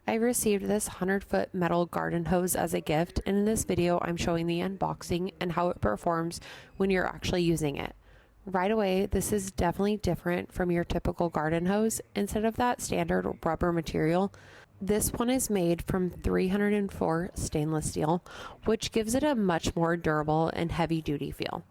I received this 100-foot metal garden hose as a gift, and in this video I'm showing the unboxing and how it performs when you're actually using it. Right away, this is definitely different from your typical garden hose. Instead of that standard rubber material, this one is made from 304 stainless steel, which gives it a much more durable and heavy-duty feel.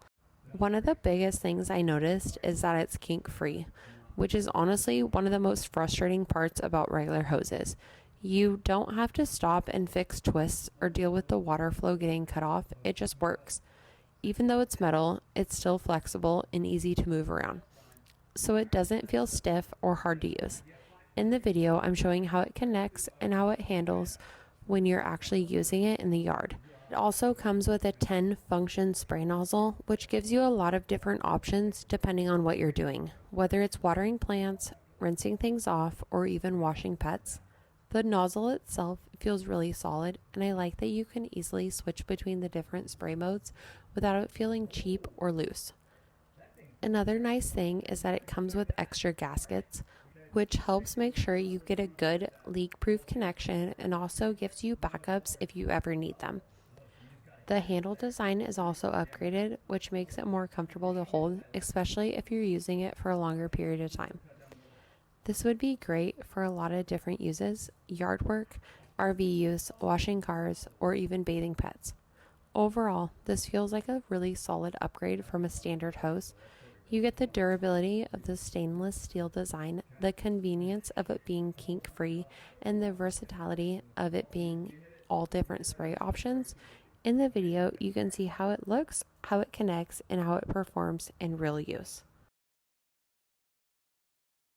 One of the biggest things I noticed is that it's kink-free, which is honestly one of the most frustrating parts about regular hoses. You don't have to stop and fix twists or deal with the water flow getting cut off, it just works. Even though it's metal, it's still flexible and easy to move around, so it doesn't feel stiff or hard to use. In the video, I'm showing how it connects and how it handles when you're actually using it in the yard. It also comes with a 10-function spray nozzle, which gives you a lot of different options depending on what you're doing, whether it's watering plants, rinsing things off, or even washing pets. The nozzle itself feels really solid, and I like that you can easily switch between the different spray modes without it feeling cheap or loose. Another nice thing is that it comes with extra gaskets, which helps make sure you get a good leak-proof connection and also gives you backups if you ever need them. The handle design is also upgraded, which makes it more comfortable to hold, especially if you're using it for a longer period of time. This would be great for a lot of different uses: yard work, RV use, washing cars, or even bathing pets. Overall, this feels like a really solid upgrade from a standard hose. You get the durability of the stainless steel design, the convenience of it being kink-free, and the versatility of it being all different spray options. In the video, you can see how it looks, how it connects, and how it performs in real use.